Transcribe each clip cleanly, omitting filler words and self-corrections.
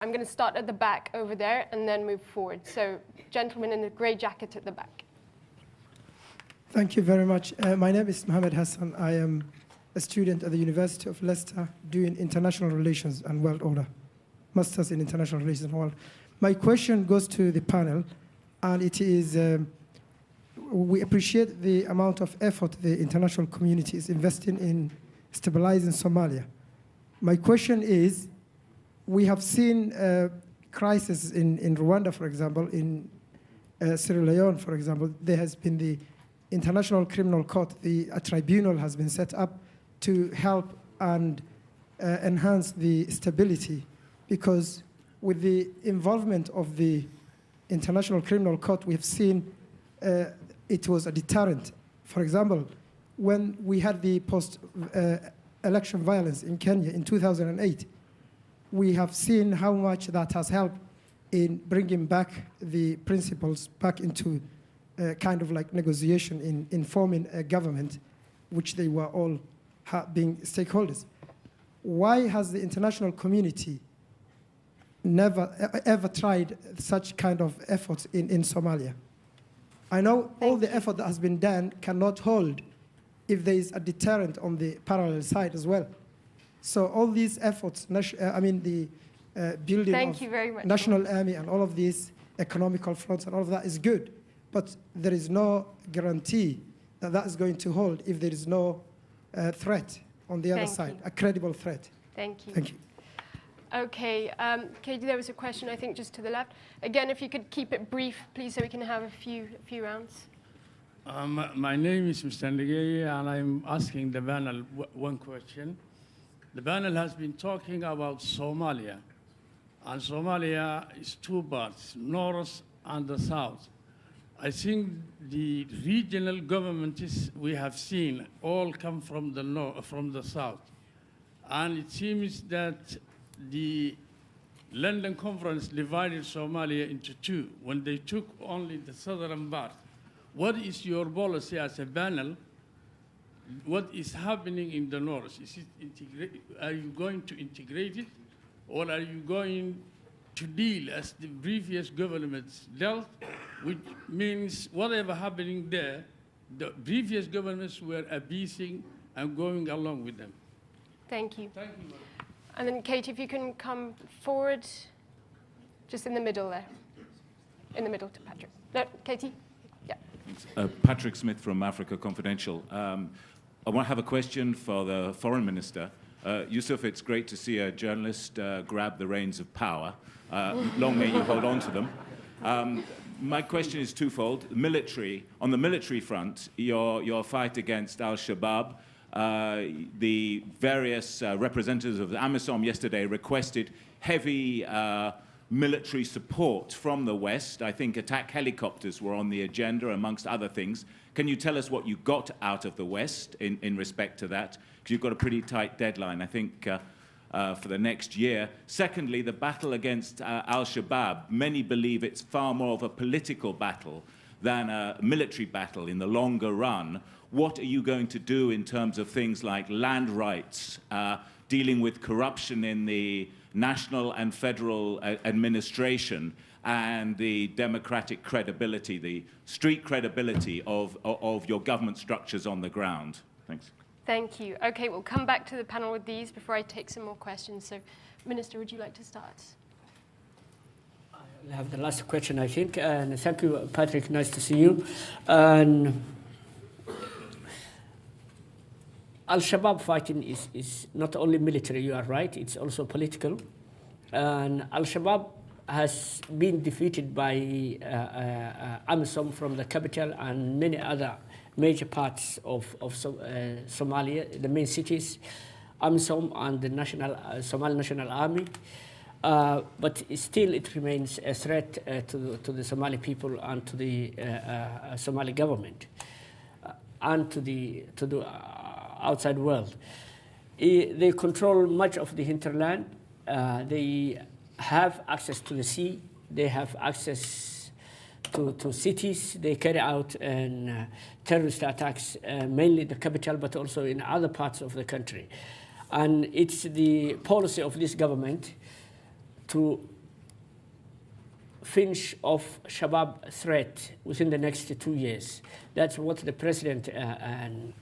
I'm going to start at the back over there and then move forward. So, gentleman in the grey jacket at the back. Thank you very much. My name is Mohammed Hassan. I am a student at the University of Leicester doing international relations and world order, Masters in International Relations and World. My question goes to the panel, and it is, we appreciate the amount of effort the international community is investing in stabilizing Somalia. My question is, we have seen crises in Rwanda, for example, in Sierra Leone, for example. There has been the International Criminal Court, a tribunal has been set up to help and enhance the stability, because with the involvement of the International Criminal Court, we've seen it was a deterrent. For example, when we had the post-election violence in Kenya in 2008, we have seen how much that has helped in bringing back the principles back into kind of like negotiation in forming a government, which they were all being stakeholders. Why has the international community never ever tried such kind of efforts in Somalia? I know all the effort that has been done cannot hold if there is a deterrent on the parallel side as well. So all these efforts, I mean the building of national army and all of these economical fronts and all of that is good, but there is no guarantee that that is going to hold if there is no threat on the other side, a credible threat. Thank you. Thank you. Okay, Katie, there was a question, I think, just to the left. Again, if you could keep it brief, please, so we can have a few rounds. My name is Mr. Ndegeye, and I'm asking the panel one question. The panel has been talking about Somalia, and Somalia is two parts, north and the south. I think the regional governments we have seen all come from the north, from the south, and it seems that the London Conference divided Somalia into two when they took only the southern part. What is your policy as a panel? What is happening in the north? Is it are you going to integrate it, or are you going to deal as the previous governments dealt, which means whatever happening there, the previous governments were abusing and going along with them? Thank you. Thank you. And then, Katie, if you can come forward, just in the middle there. In the middle to Patrick. No, Katie? Yeah. Patrick Smith from Africa Confidential. I want to have a question for the Foreign Minister. Yusuf, it's great to see a journalist grab the reins of power. Long may you hold on to them. My question is twofold. On the military front, your fight against al-Shabaab, the various representatives of AMISOM yesterday requested heavy military support from the West. I think attack helicopters were on the agenda, amongst other things. Can you tell us what you got out of the West in respect to that? Because you've got a pretty tight deadline, I think, for the next year. Secondly, the battle against al-Shabaab. Many believe it's far more of a political battle than a military battle in the longer run. What are you going to do in terms of things like land rights, dealing with corruption in the national and federal administration, and the democratic credibility, the street credibility of your government structures on the ground? Thanks. Thank you. Okay, we'll come back to the panel with these before I take some more questions. So, Minister, would you like to start? I'll have the last question, I think. And thank you, Patrick. Nice to see you. And al-Shabaab fighting is not only military, you are right, it's also political. And al-Shabaab has been defeated by AMISOM from the capital and many other major parts of Somalia, the main cities, AMISOM and the Somali National Army. But still it remains a threat to the Somali people and to the Somali government and to the outside world. They control much of the hinterland. They have access to the sea. They have access to cities. They carry out terrorist attacks, mainly the capital, but also in other parts of the country. And it's the policy of this government to finish off Shabaab threat within the next 2 years. That's what the president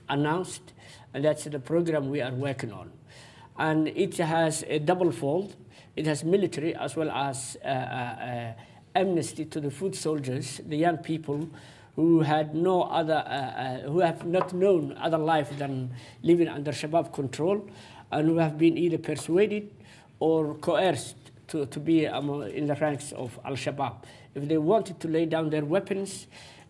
announced, and that's the program we are working on. And it has a double fold. It has military as well as amnesty to the foot soldiers, the young people who had no other, who have not known other life than living under Shabaab control, and who have been either persuaded or coerced to be in the ranks of al-Shabaab. If they wanted to lay down their weapons,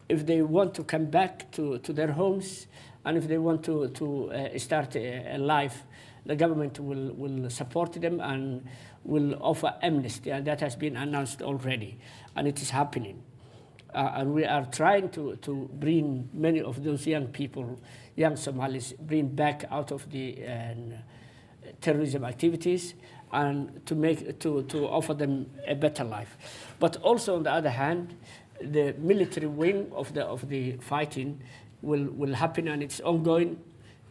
if they want to come back to their homes, and if they want to start a life, the government will support them and will offer amnesty, and that has been announced already, and it is happening. And we are trying to bring many of those young people, young Somalis, bring back out of the terrorism activities and to offer them a better life. But also, on the other hand, the military wing of the fighting will happen, and it's ongoing.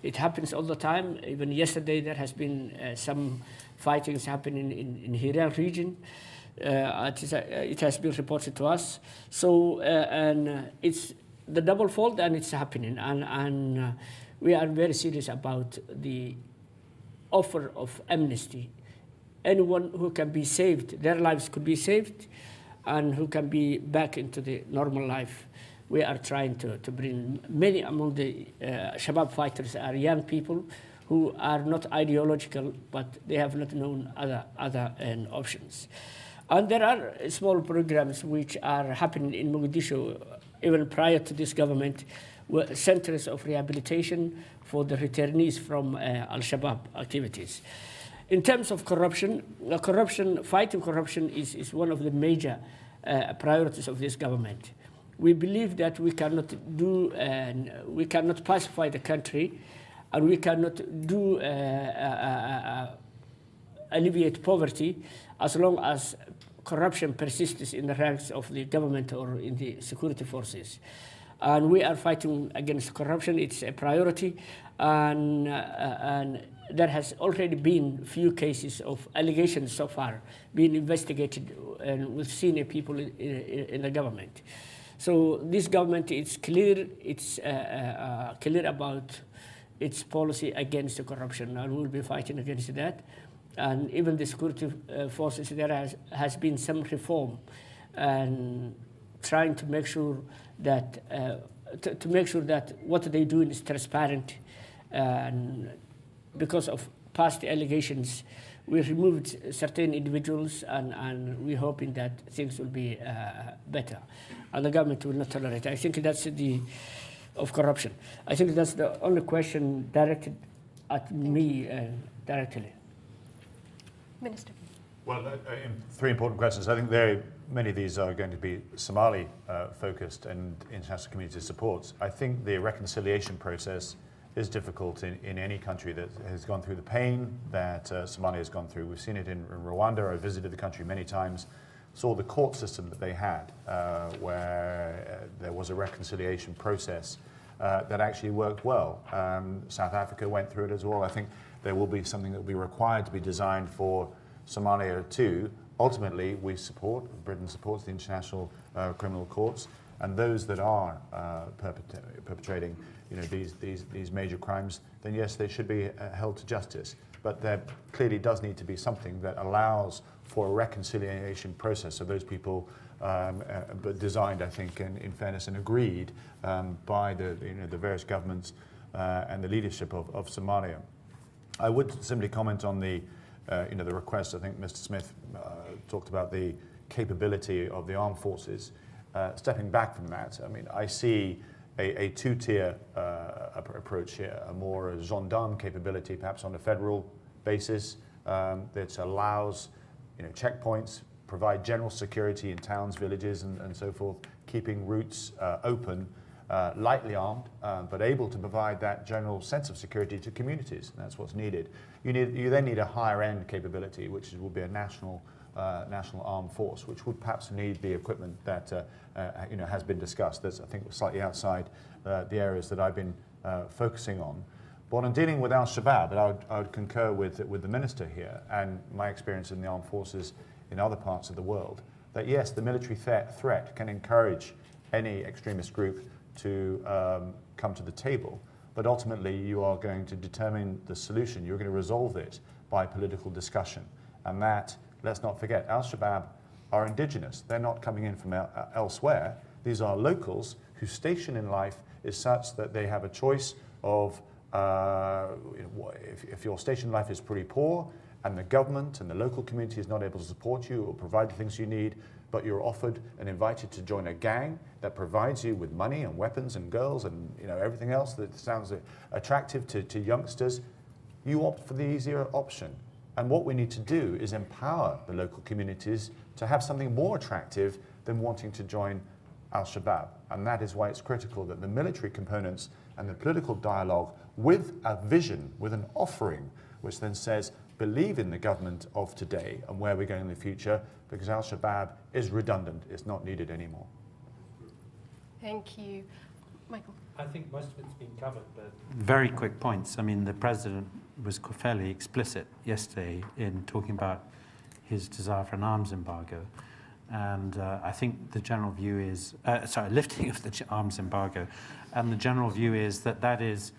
It happens all the time. Even yesterday, there has been some fightings happening in Hiral region. It has been reported to us. So, and it's the double fold, and it's happening. And we are very serious about the offer of amnesty. Anyone who can be saved, their lives could be saved, and who can be back into the normal life. We are trying to bring many among the Shabaab fighters are young people who are not ideological, but they have not known other options. And there are small programs which are happening in Mogadishu, even prior to this government, centers of rehabilitation for the returnees from al-Shabaab activities. In terms of corruption, fighting corruption is one of the major priorities of this government. We believe that we cannot pacify the country, and we cannot alleviate poverty as long as corruption persists in the ranks of the government or in the security forces. And we are fighting against corruption. It's a priority, and there has already been few cases of allegations so far being investigated with senior people in the government. So this government is clear. It's clear about its policy against the corruption, and we will be fighting against that. And even the security forces, there has been some reform, and trying to make sure that what they do is transparent. And because of past allegations, we removed certain individuals, and we're hoping that things will be better, and the government will not tolerate it. I think that's of corruption. I think that's the only question directed at me directly. Minister. Well, three important questions. I think many of these are going to be Somali focused and international community supports. I think the reconciliation process is difficult in any country that has gone through the pain that Somalia has gone through. We've seen it in Rwanda. I visited the country many times, saw the court system that they had, where there was a reconciliation process that actually worked well. South Africa went through it as well. I think there will be something that will be required to be designed for Somalia too. Ultimately, Britain supports the international criminal courts, and those that are perpetrating these major crimes, then yes, they should be held to justice. But there clearly does need to be something that allows for a reconciliation process. So those people, but designed, I think, in fairness and agreed by the various governments and the leadership of Somalia. I would simply comment on the request. I think Mr. Smith talked about the capability of the armed forces. Stepping back from that, I mean, I see a two-tier approach here, a more gendarme capability, perhaps on a federal basis, that allows checkpoints, provide general security in towns, villages, and so forth, keeping routes open, lightly armed, but able to provide that general sense of security to communities. And that's what's needed. You then need a higher end capability, which will be a national armed force, which would perhaps need the equipment that has been discussed. That's, I think, slightly outside the areas that I've been focusing on. But on dealing with al-Shabaab, I would concur with the minister here, and my experience in the armed forces in other parts of the world, that yes, the military threat can encourage any extremist group to come to the table, but ultimately you are going to determine the solution. You're going to resolve it by political discussion. And that, let's not forget, al-Shabaab are indigenous. They're not coming in from elsewhere. These are locals whose station in life is such that they have a choice of, if your station in life is pretty poor and the government and the local community is not able to support you or provide the things you need, but you're offered and invited to join a gang that provides you with money and weapons and girls and everything else that sounds attractive to youngsters, you opt for the easier option. And what we need to do is empower the local communities to have something more attractive than wanting to join al-Shabaab. And that is why it's critical that the military components and the political dialogue with a vision, with an offering, which then says, believe in the government of today and where we're going in the future, because al-Shabaab is redundant, it's not needed anymore. Thank you. Michael. I think most of it's been covered, but... Very quick points. I mean, the President was fairly explicit yesterday in talking about his desire for an arms embargo. And I think the general view is, lifting of the arms embargo. And the general view is that that is,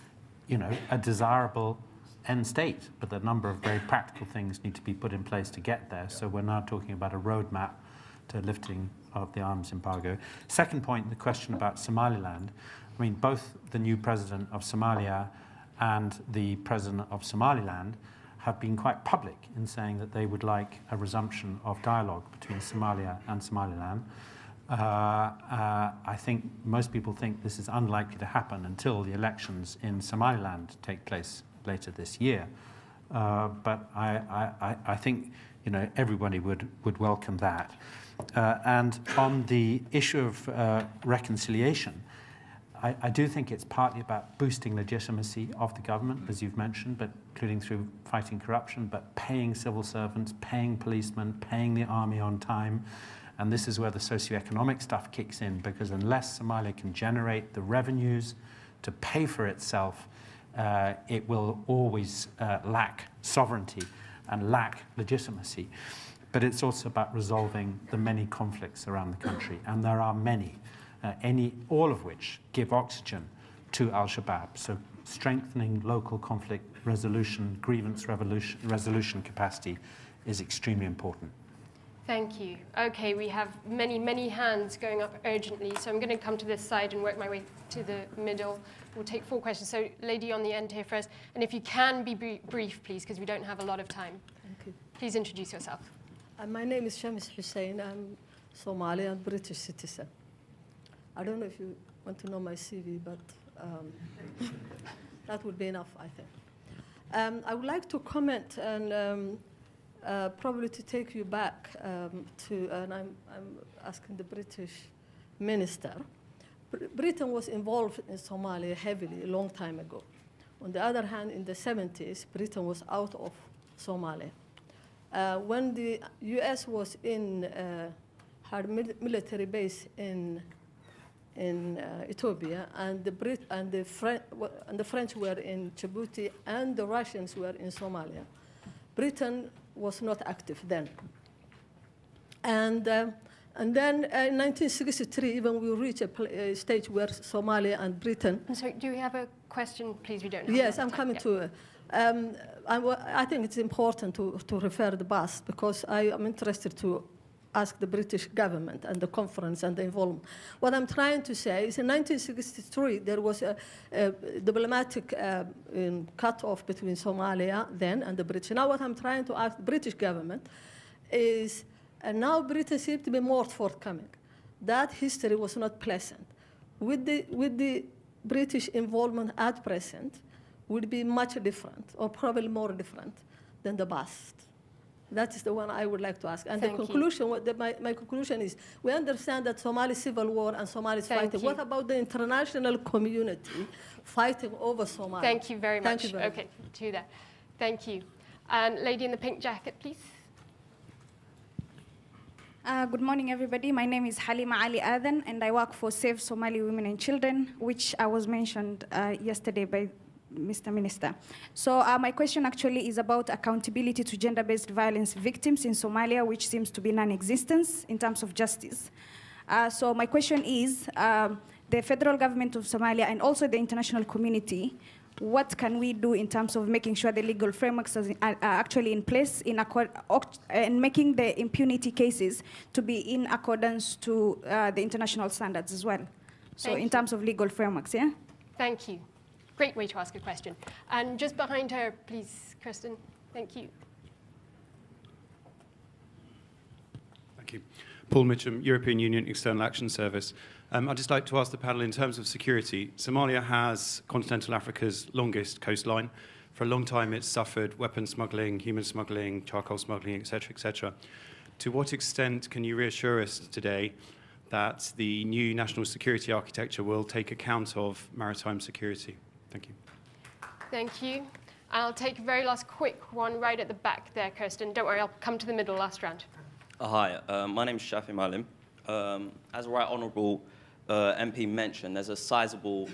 a desirable end state, but a number of very practical things need to be put in place to get there. So we're now talking about a roadmap to lifting of the arms embargo. Second point, the question about Somaliland. I mean, both the new president of Somalia and the president of Somaliland have been quite public in saying that they would like a resumption of dialogue between Somalia and Somaliland. I think most people think this is unlikely to happen until the elections in Somaliland take place later this year. But I think everybody would welcome that. And on the issue of reconciliation, I do think it's partly about boosting legitimacy of the government, as you've mentioned, but including through fighting corruption, but paying civil servants, paying policemen, paying the army on time. And this is where the socioeconomic stuff kicks in, because unless Somalia can generate the revenues to pay for itself, it will always lack sovereignty and lack legitimacy. But it's also about resolving the many conflicts around the country, and there are many. All of which give oxygen to al-Shabaab. So strengthening local conflict resolution, grievance resolution capacity is extremely important. Thank you. Okay, we have many, many hands going up urgently, so I'm going to come to this side and work my way to the middle. We'll take 4 questions. So lady on the end here first, and if you can be brief, please, because we don't have a lot of time. Thank you. Please introduce yourself. My name is Shams Hussein. I'm Somali and British citizen. I don't know if you want to know my CV, but that would be enough, I think. I would like to comment and probably to take you back and I'm asking the British minister. Britain was involved in Somalia heavily a long time ago. On the other hand, in the 70s, Britain was out of Somalia. When the US was had military base in Ethiopia, and the French were in Djibouti, and the Russians were in Somalia. Britain was not active then. And then in 1963, even we reached a stage where Somalia and Britain... I'm sorry, do we have a question, please? We don't have Yes, I'm coming to it. I think it's important to refer the past, because I am interested to ask the British government and the conference and the involvement. What I'm trying to say is in 1963, there was a diplomatic cut-off between Somalia then and the British. Now what I'm trying to ask the British government is, and now Britain seems to be more forthcoming. That history was not pleasant. With the British involvement at present would be much different, or probably more different than the past. That is the one I would like to ask. And the conclusion, my conclusion is, we understand that Somali civil war and Somalis fighting. What about the international community fighting over Somalia? Thank you very much. Thank you very much. Okay, to that. Thank you. And lady in the pink jacket, please. Good morning, everybody. My name is Halima Ali Adan, and I work for Save Somali Women and Children, which I was mentioned yesterday by Mr. Minister. So my question actually is about accountability to gender-based violence victims in Somalia, which seems to be non-existent in terms of justice. So my question is, the federal government of Somalia and also the international community, what can we do in terms of making sure the legal frameworks are actually in place and making the impunity cases to be in accordance to the international standards as well? So in terms of legal frameworks, yeah? Thank you. Great way to ask a question. And just behind her, please, Kristen. Thank you. Thank you. Paul Mitcham, European Union External Action Service. I'd just like to ask the panel, in terms of security, Somalia has continental Africa's longest coastline. For a long time, it's suffered weapons smuggling, human smuggling, charcoal smuggling, etc., etc. To what extent can you reassure us today that the new national security architecture will take account of maritime security? Thank you. Thank you. I'll take a very last quick one right at the back there, Kirsten. Don't worry, I'll come to the middle last round. Hi, my name is Shafi Malim. As a right honourable MP mentioned, there's a sizable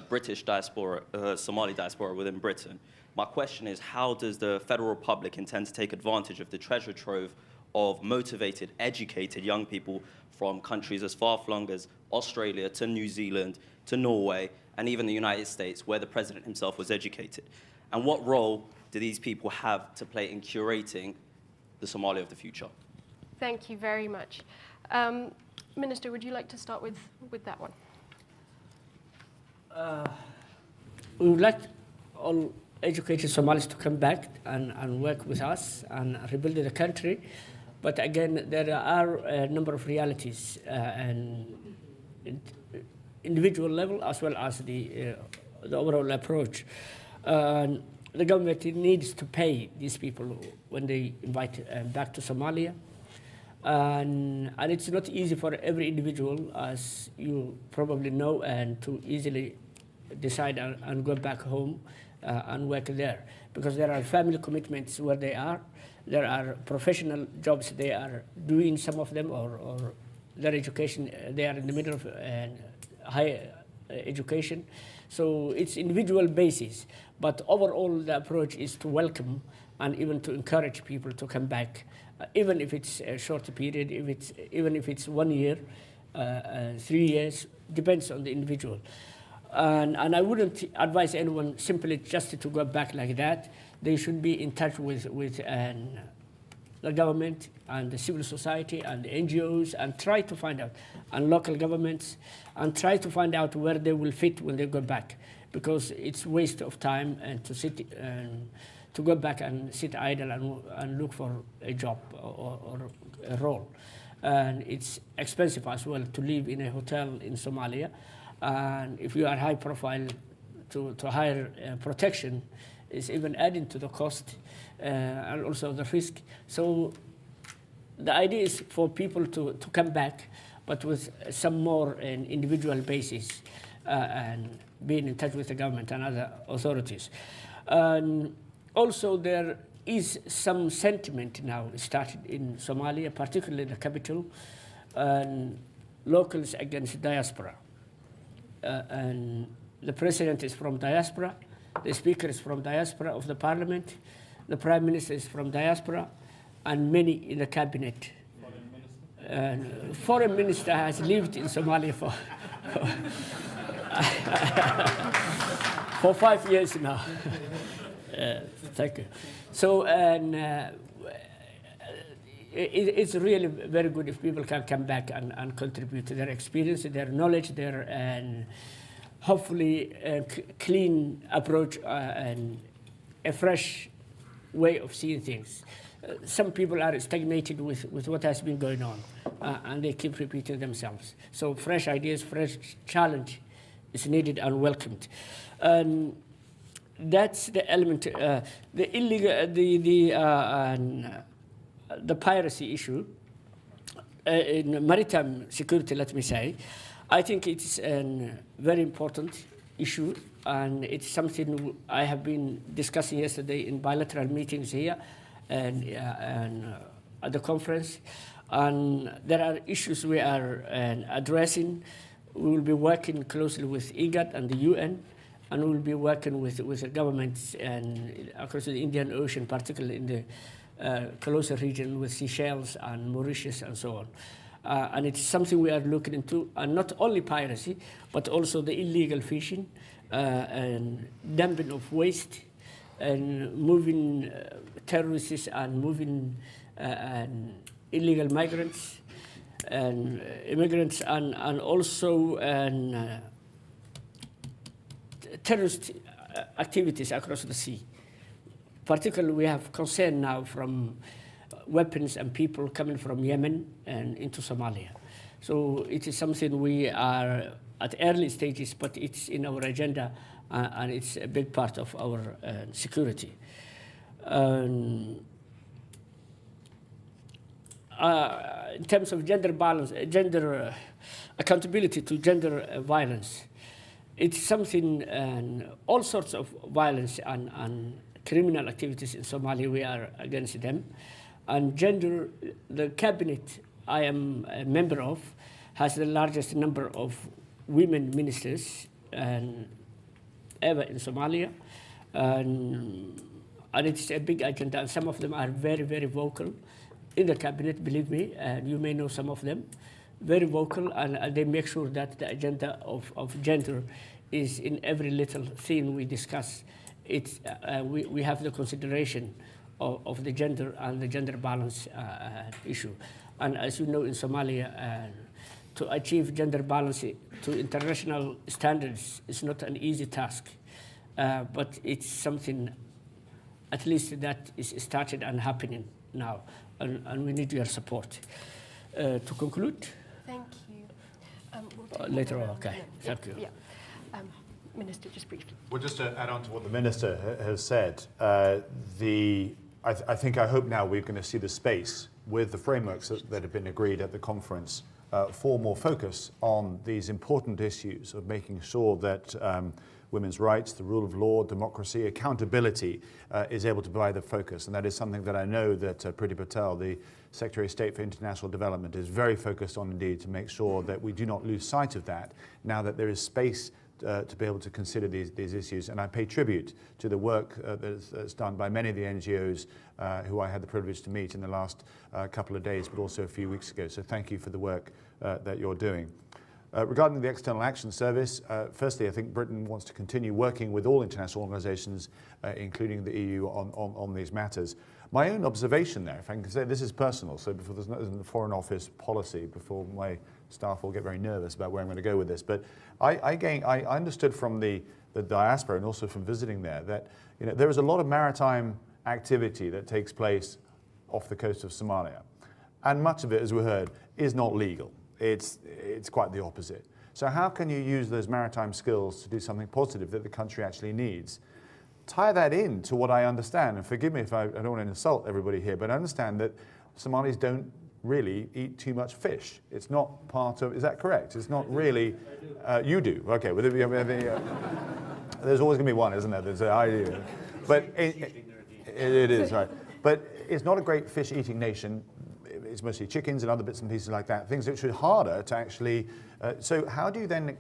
British diaspora, Somali diaspora within Britain. My question is, how does the Federal Republic intend to take advantage of the treasure trove of motivated, educated young people from countries as far-flung as Australia to New Zealand to Norway and even the United States, where the president himself was educated? And what role do these people have to play in curating the Somalia of the future? Thank you very much. Minister, would you like to start with that one? We would like all educated Somalis to come back and work with us and rebuild the country. But again, there are a number of realities and individual level as well as the overall approach. The government needs to pay these people when they invite back to Somalia. And it's not easy for every individual, as you probably know, and to easily decide and go back home and work there. Because there are family commitments where they are. There are professional jobs they are doing, some of them, or their education, they are in the middle of higher education. So it's individual basis. But overall, the approach is to welcome and even to encourage people to come back, even if it's a short period, even if it's 1 year, 3 years, depends on the individual. And I wouldn't advise anyone simply just to go back like that. They should be in touch with the government and the civil society and the NGOs and try to find out, and local governments, and try to find out where they will fit when they go back. Because it's waste of time and to sit to go back and sit idle and look for a job or a role. And it's expensive as well to live in a hotel in Somalia. And if you are high profile, to hire protection is even adding to the cost and also the risk. So the idea is for people to come back, but with some more individual basis and being in touch with the government and other authorities. Also, there is some sentiment now started in Somalia, particularly the capital, and locals against diaspora. And the president is from diaspora, the speaker is from diaspora of the parliament, the prime minister is from diaspora, and many in the cabinet. Foreign minister has lived in Somalia for 5 years now. Thank you. So, it's really very good if people can come back and contribute to their experience, their knowledge, their and hopefully a clean approach and a fresh way of seeing things. Some people are stagnated with what has been going on, and they keep repeating themselves. So fresh ideas, fresh challenge is needed and welcomed. That's the element. The illegal, the piracy issue in maritime security. Let me say, I think it's a very important issue, and it's something I have been discussing yesterday in bilateral meetings here and at the conference. And there are issues we are addressing. We will be working closely with IGAD and the UN and we'll be working with the governments and across the Indian Ocean, particularly in the closer region with Seychelles and Mauritius and so on. And it's something we are looking into, and not only piracy, but also the illegal fishing and dumping of waste and moving terrorists and moving illegal migrants and immigrants and also terrorist activities across the sea. Particularly, we have concern now from weapons and people coming from Yemen and into Somalia. So it is something we are at early stages, but it's in our agenda and it's a big part of our security. In terms of gender balance, gender accountability to gender violence, it's something, all sorts of violence and criminal activities in Somalia, we are against them. And gender, the cabinet I am a member of has the largest number of women ministers ever in Somalia. And it's a big agenda, and some of them are very, very vocal in the cabinet, believe me, and you may know some of them, very vocal, and they make sure that the agenda of gender is in every little thing we discuss. We have the consideration of the gender and the gender balance issue. And as you know, in Somalia, to achieve gender balance to international standards is not an easy task, but it's something at least that is started and happening now, and we need your support. To conclude? Thank you. We'll later on, okay. Thank you. Yeah. Minister, just briefly. Well, just to add on to what the Minister has said, I hope now we're going to see the space with the frameworks that have been agreed at the conference for more focus on these important issues of making sure that women's rights, the rule of law, democracy, accountability is able to provide the focus. And that is something that I know that Priti Patel, the Secretary of State for International Development, is very focused on indeed, to make sure that we do not lose sight of that now that there is space to be able to consider these issues. And I pay tribute to the work that's done by many of the NGOs who I had the privilege to meet in the last couple of days, but also a few weeks ago. So thank you for the work that you're doing. Regarding the External Action Service, firstly, I think Britain wants to continue working with all international organisations, including the EU, on these matters. My own observation there, if I can say, this is personal, so before there's no Foreign Office policy, before my staff will get very nervous about where I'm going to go with this, but I understood from the diaspora and also from visiting there that there is a lot of maritime activity that takes place off the coast of Somalia, and much of it, as we heard, is not legal. It's quite the opposite. So how can you use those maritime skills to do something positive that the country actually needs? Tie that in to what I understand, and forgive me if I don't want to insult everybody here, but I understand that Somalis don't really eat too much fish. It's not part of, is that correct? It's not really, you do, okay. Well, there's always going to be one, isn't there? There's I do. But it is, right. But it's not a great fish-eating nation. It's mostly chickens and other bits and pieces like that, things which are harder to actually, so how do you then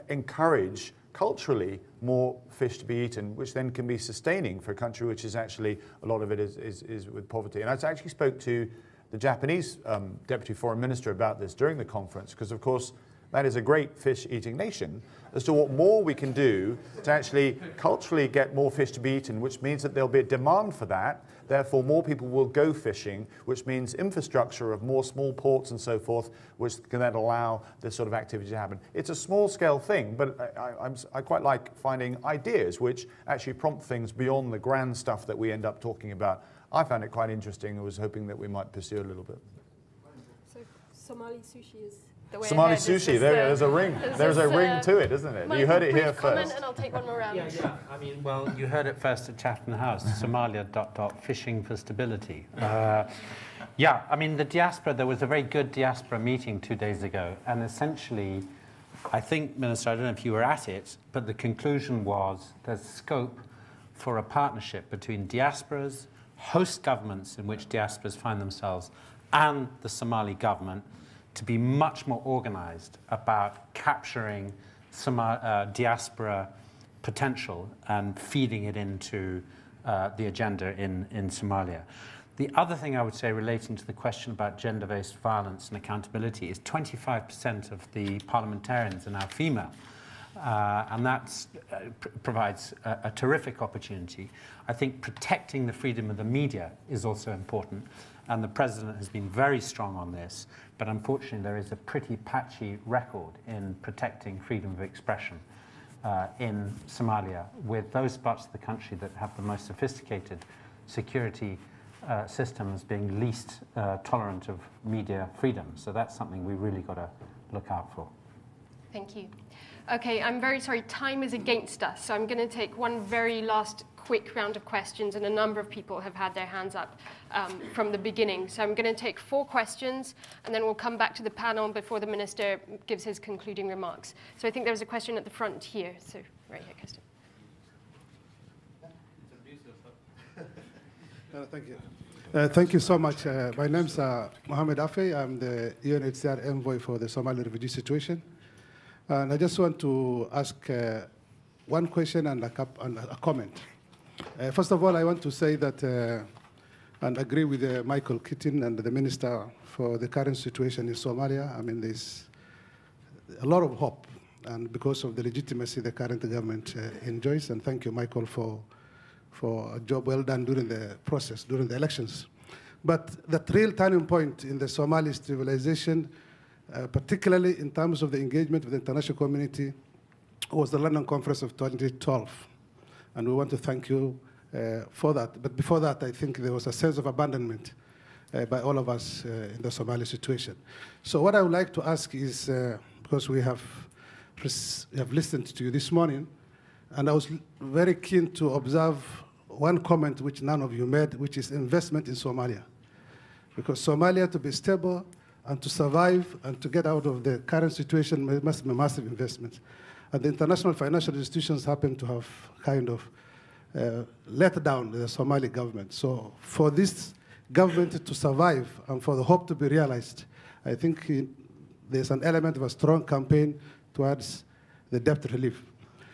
encourage culturally more fish to be eaten, which then can be sustaining for a country which is actually, a lot of it is with poverty. And I actually spoke to the Japanese Deputy Foreign Minister about this during the conference, because of course that is a great fish-eating nation, as to what more we can do to actually culturally get more fish to be eaten, which means that there'll be a demand for that, therefore more people will go fishing, which means infrastructure of more small ports and so forth, which can then allow this sort of activity to happen. It's a small-scale thing, but I quite like finding ideas which actually prompt things beyond the grand stuff that we end up talking about. I found it quite interesting and was hoping that we might pursue a little bit. So Somali sushi is the way Somali ahead. sushi, there's a ring. There's a ring to it, isn't it? You heard it here first. And I'll take one more round. Yeah. I mean, well, you heard it first at Chatham House, Somalia ... fishing for stability. Yeah, I mean, the diaspora, there was a very good diaspora meeting 2 days ago, and essentially, I think, Minister, I don't know if you were at it, but the conclusion was there's scope for a partnership between diasporas, host governments in which diasporas find themselves, and the Somali government to be much more organized about capturing diaspora potential and feeding it into the agenda in Somalia. The other thing I would say relating to the question about gender-based violence and accountability is 25% of the parliamentarians are now female. And that provides a terrific opportunity. I think protecting the freedom of the media is also important, and the President has been very strong on this, but unfortunately there is a pretty patchy record in protecting freedom of expression in Somalia, with those parts of the country that have the most sophisticated security systems being least tolerant of media freedom. So that's something we really got to look out for. Thank you. Okay, I'm very sorry, time is against us, so I'm going to take one very last quick round of questions, and a number of people have had their hands up from the beginning. So I'm going to take 4 questions, and then we'll come back to the panel before the Minister gives his concluding remarks. So I think there was a question at the front here. So right here, Kirsten. Thank you. Thank you so much. My name's Mohammed Afe. I'm the UNHCR envoy for the Somali refugee situation. And I just want to ask one question and a comment. First of all, I want to say that and agree with Michael Keating and the Minister for the current situation in Somalia. I mean, there's a lot of hope, and because of the legitimacy the current government enjoys. And thank you, Michael, for a job well done during the process, during the elections. But the real turning point in the Somali stabilization, particularly in terms of the engagement with the international community, was the London Conference of 2012. And we want to thank you for that. But before that, I think there was a sense of abandonment by all of us in the Somali situation. So what I would like to ask is, because we have listened to you this morning, and I was very keen to observe one comment which none of you made, which is investment in Somalia. Because Somalia, to be stable and to survive and to get out of the current situation, must be massive investment. And the international financial institutions happen to have kind of let down the Somali government. So for this government to survive and for the hope to be realized, I think there's an element of a strong campaign towards the debt relief.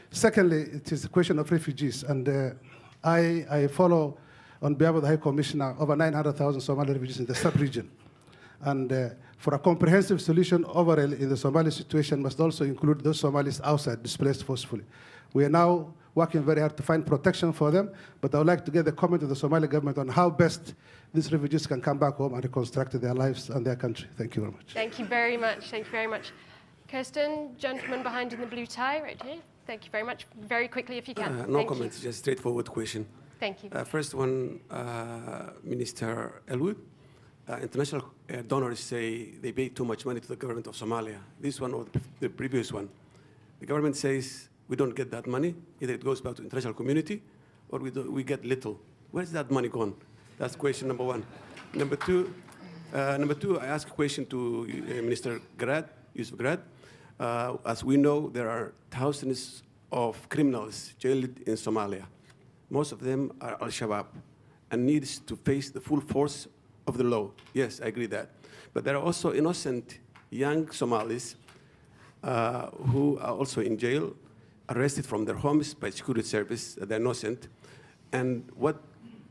Secondly, it is a question of refugees. And I follow, on behalf of the High Commissioner, over 900,000 Somali refugees in the sub-region. And for a comprehensive solution overall in the Somali situation must also include those Somalis outside, displaced forcefully. We are now working very hard to find protection for them, but I would like to get the comment of the Somali government on how best these refugees can come back home and reconstruct their lives and their country. Thank you very much. Thank you very much. Thank you very much. Kirsten, gentleman behind in the blue tie, right here. Thank you very much. Very quickly, if you can. No comments, just straightforward question. Thank you. First one, Minister Ellwood. International donors say they pay too much money to the government of Somalia. This one or the previous one. The government says we don't get that money. Either it goes back to international community or we get little. Where's that money gone? That's question number one. Number two, I ask a question to Minister Garad, Yusuf Garad. As we know, there are thousands of criminals jailed in Somalia. Most of them are al-Shabaab and needs to face the full force of the law. Yes, I agree that. But there are also innocent young Somalis who are also in jail, arrested from their homes by security service. They're innocent. And what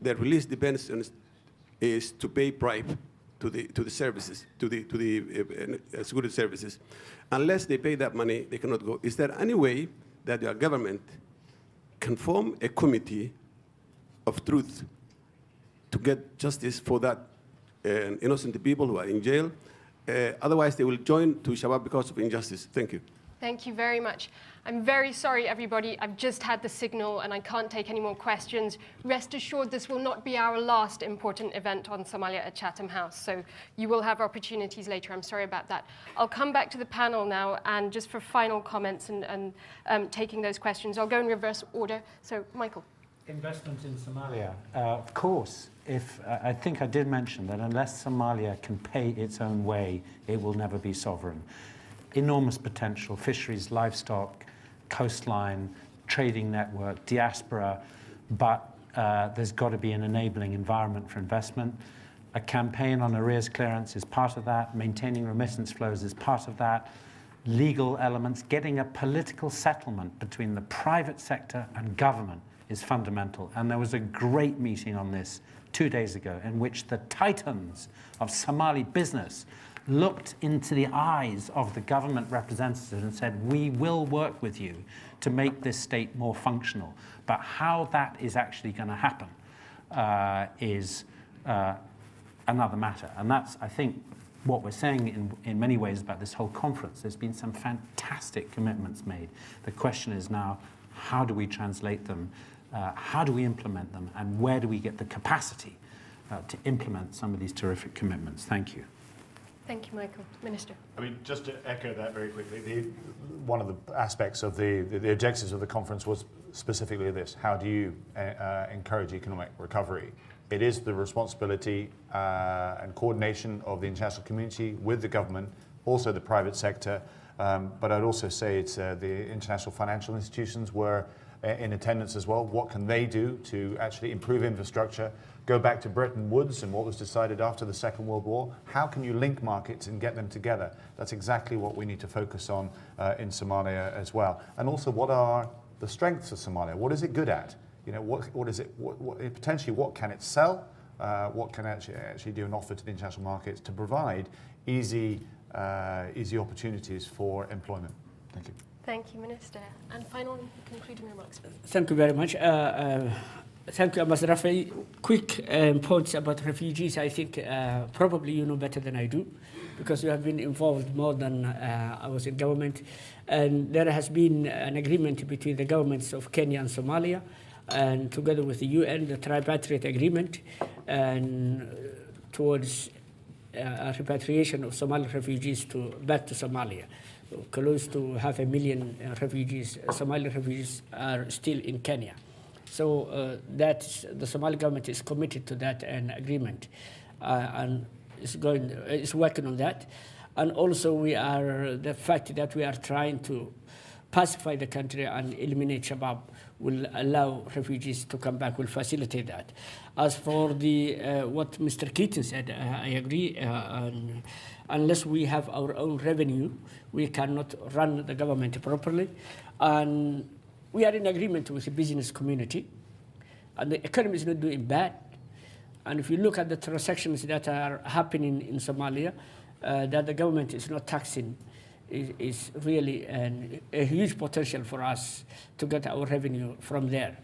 their release depends on is to pay bribe to the services, to the security services. Unless they pay that money, they cannot go. Is there any way that your government can form a committee of truth to get justice for that innocent people who are in jail? Otherwise, they will join to Shabaab because of injustice. Thank you. Thank you very much. I'm very sorry, everybody. I've just had the signal and I can't take any more questions. Rest assured, this will not be our last important event on Somalia at Chatham House. So you will have opportunities later. I'm sorry about that. I'll come back to the panel now and just for final comments and taking those questions. I'll go in reverse order. So, Michael. Investment in Somalia. Of course, I think I did mention that unless Somalia can pay its own way, it will never be sovereign. Enormous potential, fisheries, livestock, coastline, trading network, diaspora, but there's got to be an enabling environment for investment. A campaign on arrears clearance is part of that. Maintaining remittance flows is part of that. legal elements, getting a political settlement between the private sector and government is fundamental. And there was a great meeting on this 2 days ago in which the titans of Somali business looked into the eyes of the government representatives and said, we will work with you to make this state more functional. But how that is actually going to happen is another matter. And that's, I think, what we're saying in many ways about this whole conference. There's been some fantastic commitments made. The question is now, how do we translate them? How do we implement them? And where do we get the capacity to implement some of these terrific commitments? Thank you. Thank you, Michael. Minister. I mean, just to echo that very quickly, one of the aspects of the objectives of the conference was specifically this: how do you encourage economic recovery? It is the responsibility and coordination of the international community with the government, also the private sector, but I'd also say it's the international financial institutions were in attendance as well. What can they do to actually improve infrastructure? Go back to Bretton Woods and what was decided after the Second World War. How can you link markets and get them together? That's exactly what we need to focus on in Somalia as well. And also, what are the strengths of Somalia? What is it good at? You know, what is it? Potentially, what can it sell? What can it actually do and offer to the international markets to provide easy opportunities for employment? Thank you. Thank you, Minister. And final concluding remarks. Thank you very much. Thank you, Ambassador Rafi. Quick points about refugees. I think probably you know better than I do, because you have been involved more than I was in government. And there has been an agreement between the governments of Kenya and Somalia, and together with the UN, the Tripartite Agreement, and towards a repatriation of Somali refugees back to Somalia. Close to 500,000 refugees, Somali refugees, are still in Kenya. So the Somali government is committed to that agreement, and is working on that. And also the fact that we are trying to pacify the country and eliminate Shabaab will allow refugees to come back, will facilitate that. As for what Mr. Keating said, I agree. Unless we have our own revenue, we cannot run the government properly. And we are in agreement with the business community, and the economy is not doing bad. And if you look at the transactions that are happening in Somalia, that the government is not taxing, is really a huge potential for us to get our revenue from there.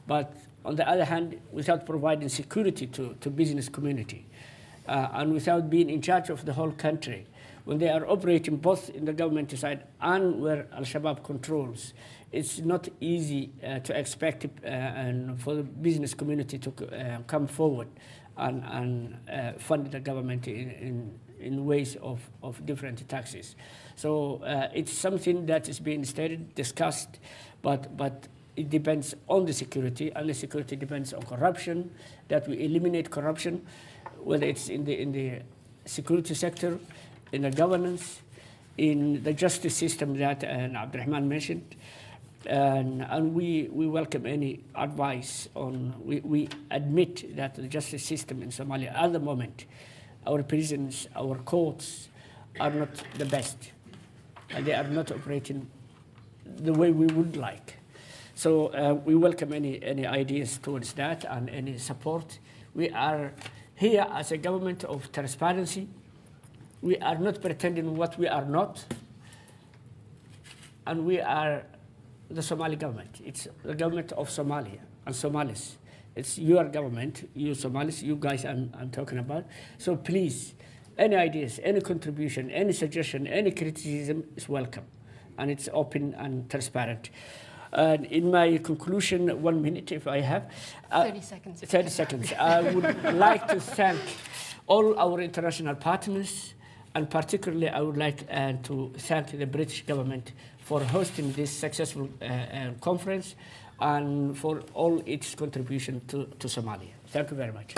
But on the other hand, without providing security to business community, and without being in charge of the whole country, when they are operating both in the government side and where al-Shabaab controls, it's not easy to expect and for the business community to come forward and fund the government in ways of different taxes. So it's something that is being studied, discussed, but it depends on the security, and the security depends on corruption, that we eliminate corruption, whether it's in the security sector, in the governance, in the justice system that Abdurrahman mentioned. And we welcome any advice on, we admit that the justice system in Somalia at the moment, our prisons, our courts are not the best, and they are not operating the way we would like. So we welcome any ideas towards that and any support. We are here as a government of transparency. We are not pretending what we are not, and we are the Somali government. It's the government of Somalia and Somalis. It's your government, you Somalis, you guys I'm talking about. So please, any ideas, any contribution, any suggestion, any criticism is welcome, and it's open and transparent. And in my conclusion, 1 minute if I have. 30 seconds. 30 seconds. I would like to thank all our international partners, and particularly I would like to thank the British government for hosting this successful conference and for all its contribution to Somalia. Thank you very much.